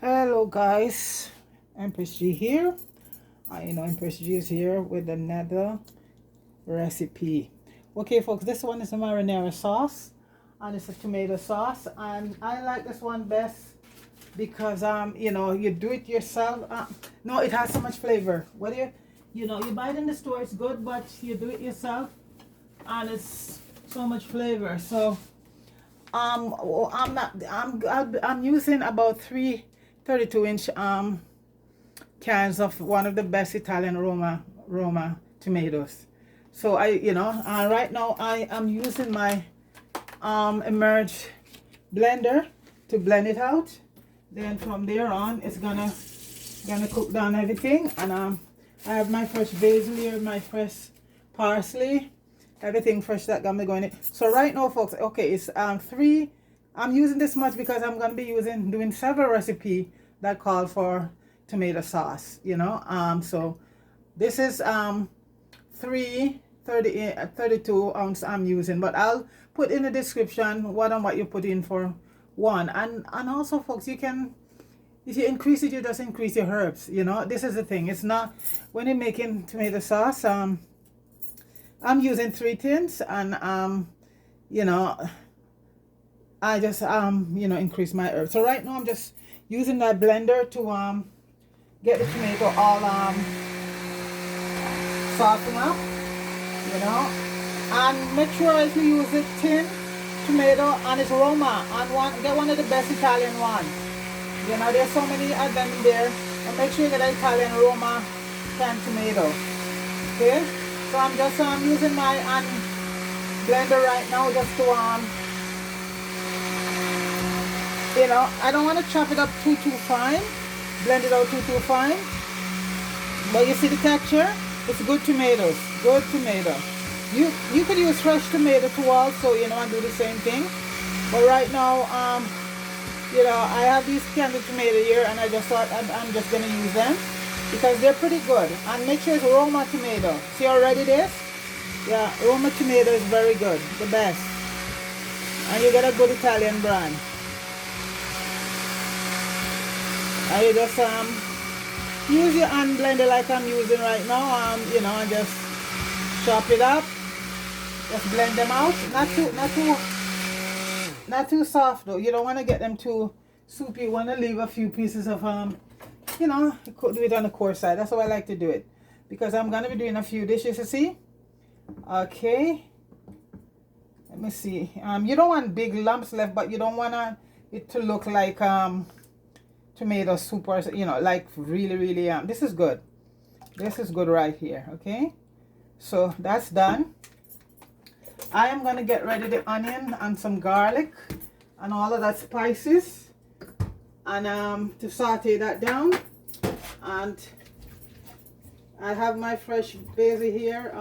Hello guys, Empress G here. Empress G is here with another recipe. Okay folks, this one is a marinara sauce and it's a tomato sauce, and I like this one best because you do it yourself. No, it has so much flavor. Whether you buy it in the store, it's good, but you do it yourself and it's so much flavor. So I'm using about 32-inch cans of one of the best Italian Roma tomatoes. So right now I am using my emerge blender to blend it out. Then from there on it's gonna cook down everything, and I have my fresh basil here, my fresh parsley, everything fresh that gonna be going in. So right now folks, okay, it's I'm using this much because I'm gonna be doing several recipes that call for tomato sauce, so this is 32 ounce I'm using, but I'll put in the description what you put in for one. And also folks, you can, if you increase it, you just increase your herbs. This is the thing, it's not, when you're making tomato sauce, I'm using 3 tins, and I just increase my herbs. So right now I'm just using that blender to get the tomato all soften up, and make sure if you use a tin tomato and it's Roma, and get one of the best Italian ones. There's so many of them in there, and make sure you get an Italian Roma canned tomato. Okay, so I'm just using my blender right now just to I don't want to chop it up too fine, blend it out too fine, but you see the texture, it's good tomatoes, good tomato. You could use fresh tomato too also, and do the same thing, but right now I have these canned tomato here, and I just thought I'm just gonna use them because they're pretty good. And make sure it's Roma tomato. See how red it is? Yeah, Roma tomato is very good, the best, and you get a good Italian brand. I just use your hand blender like I'm using right now, and just chop it up, just blend them out. Not too soft though. You don't want to get them too soupy. You want to leave a few pieces of you could do it on the coarse side. That's how I like to do it, because I'm gonna be doing a few dishes, you see. Okay, let me see. You don't want big lumps left, but you don't want it to look like tomato soup, or like really this is good. This is good right here. Okay, so that's done. I am gonna get ready the onion and some garlic and all of that spices, and to saute that down. And I have my fresh basil here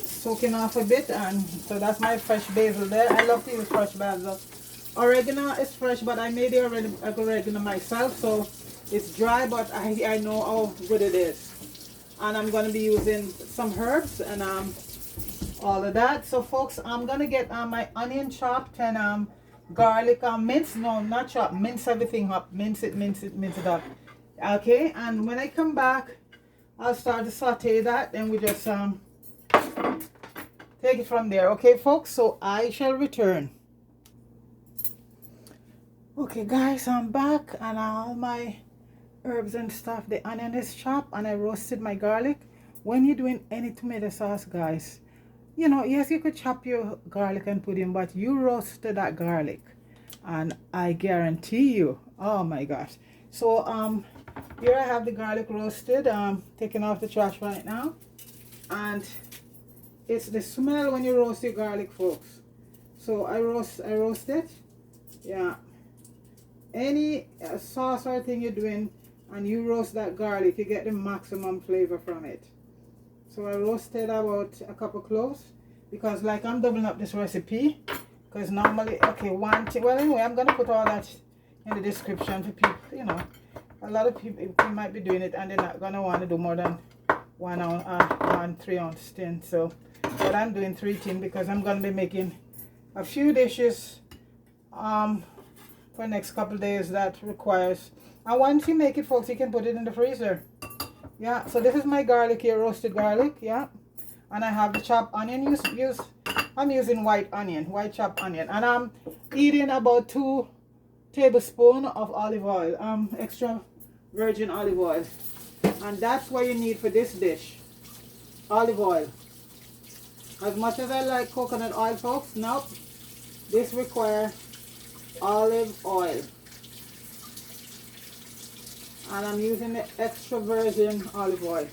soaking off a bit, and so that's my fresh basil there. I love to use fresh basil. Oregano is fresh, but I made the oregano myself, so it's dry, but I know how good it is. And I'm going to be using some herbs and all of that. So folks, I'm going to get my onion chopped and garlic minced. No, not chopped, mince everything up, mince it up. Okay, and when I come back, I'll start to saute that, and we just take it from there. Okay folks, so I shall return. Okay guys, I'm back, and all my herbs and stuff, the onion is chopped, and I roasted my garlic. When you're doing any tomato sauce guys, yes, you could chop your garlic and put in, but you roasted that garlic, and I guarantee you, oh my gosh. So here I have the garlic roasted, taking off the trash right now, and it's the smell when you roast your garlic folks. So I roast it. Yeah, any sauce or thing you're doing and you roast that garlic, you get the maximum flavor from it. So I roasted about a couple cloves, because like I'm doubling up this recipe, because normally, okay, well anyway, I'm gonna put all that in the description for people. A lot of people might be doing it and they're not gonna want to do more than 1 3 ounce tin. So but I'm doing 3 tin because I'm gonna be making a few dishes for for the next couple days. That requires, and once you make it, folks, you can put it in the freezer. Yeah, so this is my garlic here, roasted garlic. Yeah, and I have the chopped onion. I'm using white chopped onion, and I'm eating about 2 tablespoons of olive oil, extra virgin olive oil, and that's what you need for this dish. Olive oil. As much as I like coconut oil, folks, nope, this requires olive oil, and I'm using the extra virgin olive oil.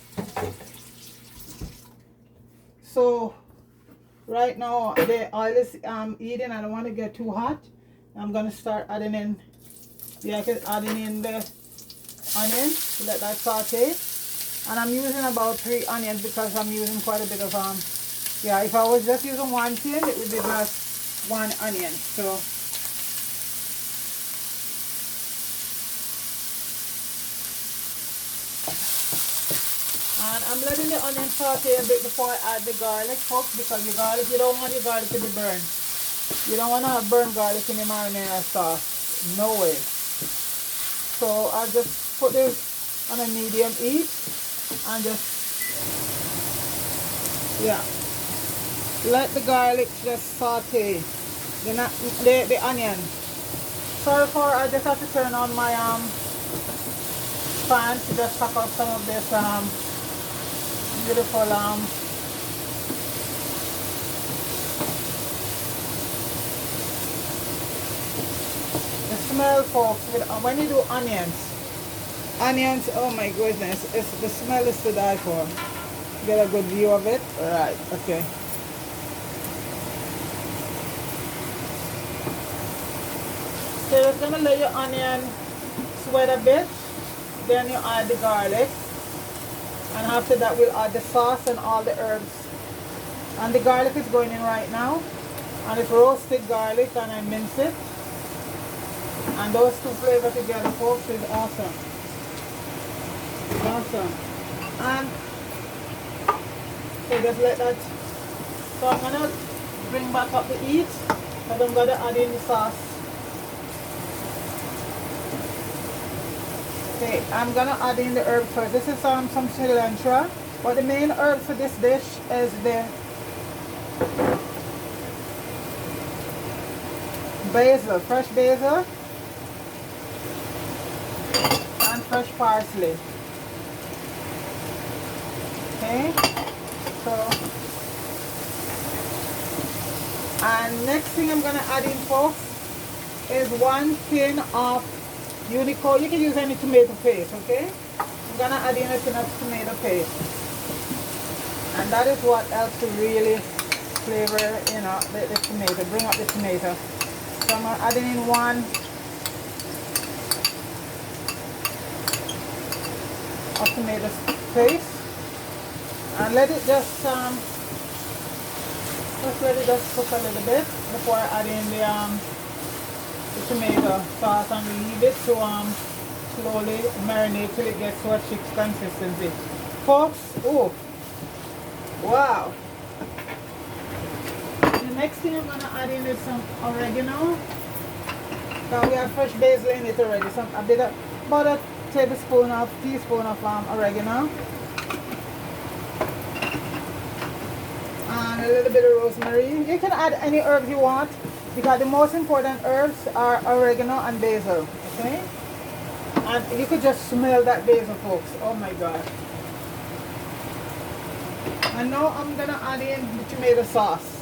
So right now the oil is heating. I don't want to get too hot. I'm gonna start adding in, adding in the onion to let that saute. And I'm using about 3 onions because I'm using quite a bit of if I was just using 1 tin, it would be just 1 onion. So and I'm letting the onion saute a bit before I add the garlic, folks, because the garlic, you don't want your garlic to be burned. You don't want to have burnt garlic in your marinara sauce. No way. So I'll just put this on a medium heat and just, let the garlic just saute the onion. Sorry for, I just have to turn on my pan to just suck up some of this beautiful the smell, folks, when you do onions, oh my goodness, the smell is to die for. Get a good view of it. Right, okay. So you're gonna let your onion sweat a bit, then you add the garlic, and after that we'll add the sauce and all the herbs. And the garlic is going in right now, and it's roasted garlic, and I mince it, and those 2 flavors together, folks, is awesome. Awesome. And so just let that, so I'm gonna bring back up the heat, but I'm gonna add in the sauce. Okay, I'm gonna add in the herbs first. This is some cilantro, but the main herb for this dish is the basil, fresh basil, and fresh parsley. Okay, so, and next thing I'm gonna add in, folks, is 1 tin of Unico. You can use any tomato paste, okay? I'm gonna add in a tin of tomato paste, and that is what helps to really flavor, the tomato, bring up the tomato. So I'm adding in 1 of tomato paste, and let it just let it just cook a little bit before I add in the tomato sauce, and leave it to slowly marinate till it gets to a thick consistency, folks. Oh wow. The next thing I'm gonna add in is some oregano. Now we have fresh basil in it already, about a teaspoon of oregano, and a little bit of rosemary. You can add any herbs you want, because the most important herbs are oregano and basil, okay? And you could just smell that basil, folks. Oh my God. And now I'm gonna add in the tomato sauce,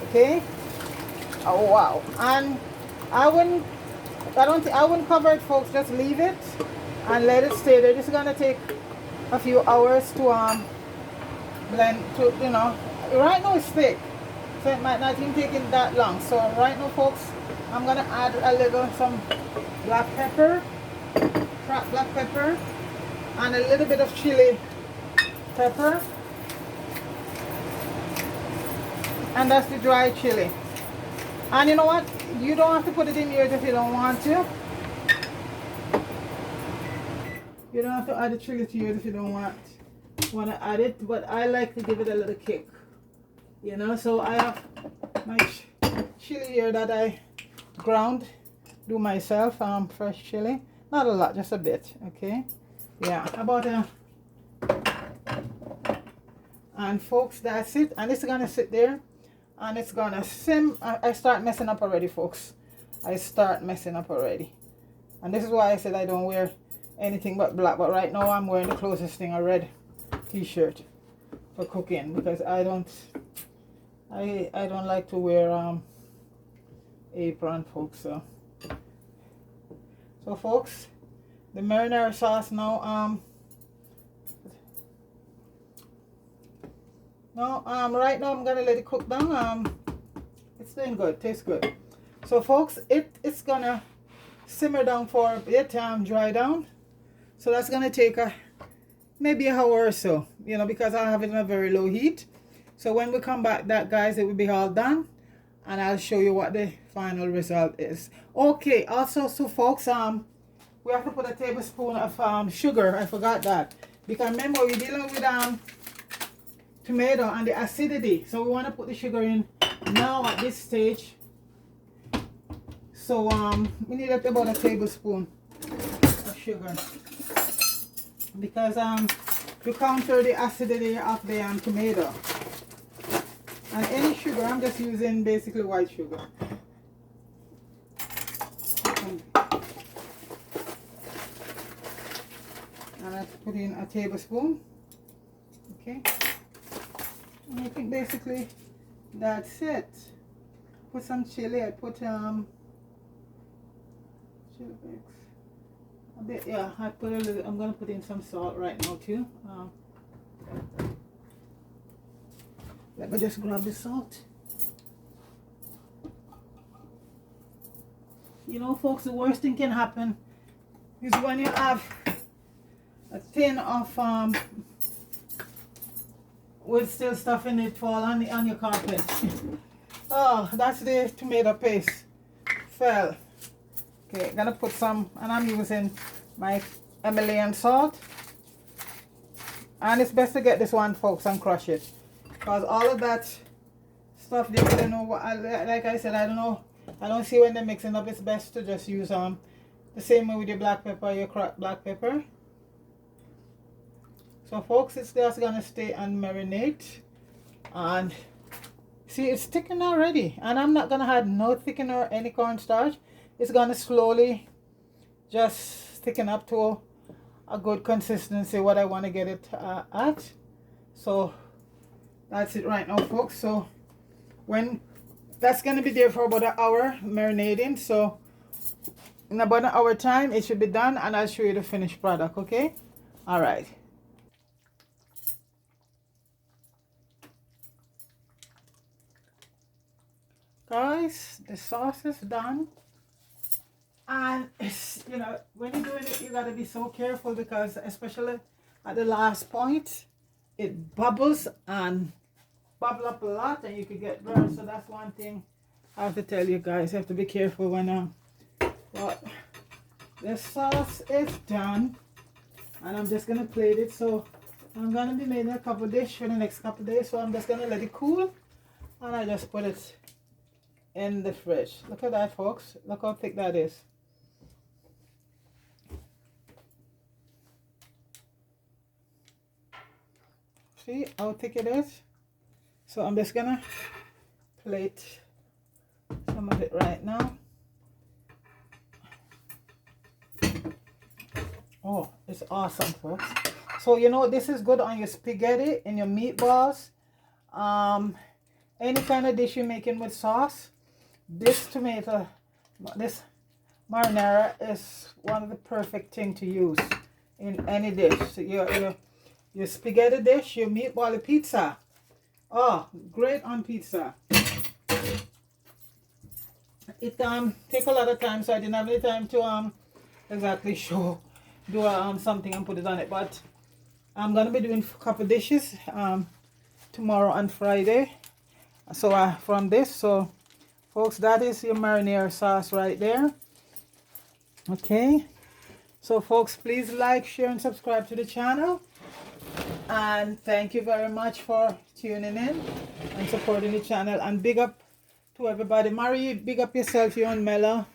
okay? Oh wow. And I wouldn't cover it, folks. Just leave it and let it stay there. This is gonna take a few hours to blend, right now it's thick, so it might not even take it that long. So right now, folks, I'm gonna add some black pepper, cracked black pepper, and a little bit of chili pepper, and that's the dry chili. And you know what, you don't have to put it in yours if you don't want to. You don't have to add the chili to yours if you don't want to add it, but I like to give it a little kick, so I have my chili here that I ground do myself fresh chili. Not a lot, just a bit. Okay, yeah, about a. And folks, that's it. And it's gonna sit there, and it's gonna sim. I start messing up already, folks. I start messing up already. And this is why I said I don't wear anything but black. But right now I'm wearing the closest thing, a red t-shirt for cooking, because I don't like to wear apron, folks. So folks, the marinara sauce now right now I'm gonna let it cook down. It's doing good, tastes good. So folks, it's gonna simmer down for a bit, dry down. So that's gonna take maybe an hour or so, you know, because I have it on a very low heat. So when we come back, that guys, it will be all done, and I'll show you what the final result is. Okay, also, so folks, we have to put a tablespoon of sugar. I forgot that, because remember we're dealing with tomato and the acidity, so we want to put the sugar in now at this stage. So we need about a tablespoon of sugar, because to counter the acidity of the tomato. And any sugar, I'm just using basically white sugar. And I put in a tablespoon. Okay. And I think basically that's it. Put some chili. I put chili flakes. A bit, yeah. I put a little. I'm gonna put in some salt right now too. Let me just grab the salt. You know, folks, the worst thing can happen is when you have a tin of with still stuff in it fall on your carpet. Oh, that's the tomato paste. Fell. Okay, gonna put some, and I'm using my Himalayan salt. And it's best to get this one, folks, and crush it, because all of that stuff, they don't know what. Like I said, I don't know. I don't see when they're mixing up. It's best to just use the same way with your black pepper, your cracked black pepper. So folks, it's just gonna stay and marinate. And see, it's thickened already, and I'm not gonna add no thickener or any cornstarch. It's gonna slowly just thicken up to a good consistency, what I want to get it at. So that's it right now, folks. So when that's gonna be there for about an hour marinating, so in about an hour time it should be done, and I'll show you the finished product. Okay, all right. Guys, the sauce is done, and it's, you know, when you're doing it, you gotta be so careful, because especially at the last point, it bubbles and bubble up a lot, and you could get burned. So that's one thing I have to tell you guys. You have to be careful when but the sauce is done, and I'm just gonna plate it. So I'm gonna be making a couple dishes for the next couple days, so I'm just gonna let it cool, and I just put it in the fridge. Look at that, folks. Look how thick that is. See how thick it is? So I'm just gonna plate some of it right now. Oh, it's awesome, folks. So you know, this is good on your spaghetti and your meatballs, any kind of dish you're making with sauce. This marinara is one of the perfect thing to use in any dish. So your spaghetti dish, your meatball, pizza. Oh, great on pizza. It take a lot of time, so I didn't have any time to exactly do something and put it on it. But I'm gonna be doing a couple dishes tomorrow and Friday. So from this, so folks, that is your marinara sauce right there. Okay, so folks, please like, share, and subscribe to the channel. And thank you very much for tuning in and supporting the channel. And big up to everybody. Marie, big up yourself, you and Mela.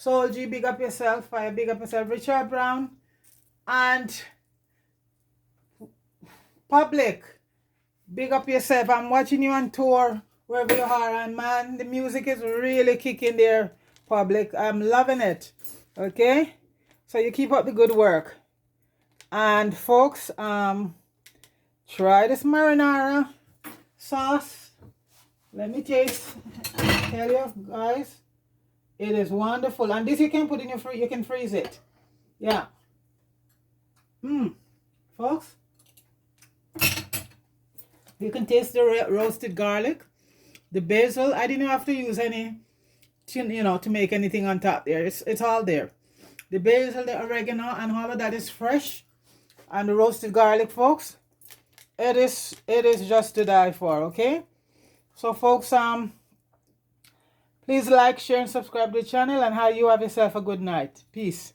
Soul G, big up yourself. Fire, big up yourself. Richard Brown. And Public, big up yourself. I'm watching you on tour, wherever you are. And man, the music is really kicking there, Public. I'm loving it. Okay? So you keep up the good work. And folks, try this marinara sauce. Let me tell you guys, it is wonderful. And this you can put in your fridge, you can freeze it. Yeah. Folks, you can taste the roasted garlic, the basil. I didn't have to use any, to make anything on top there. It's all there. The basil, the oregano, and all of that is fresh. And the roasted garlic, folks, it is just to die for. Okay, so folks, please like, share, and subscribe to the channel, and how you have yourself a good night. Peace.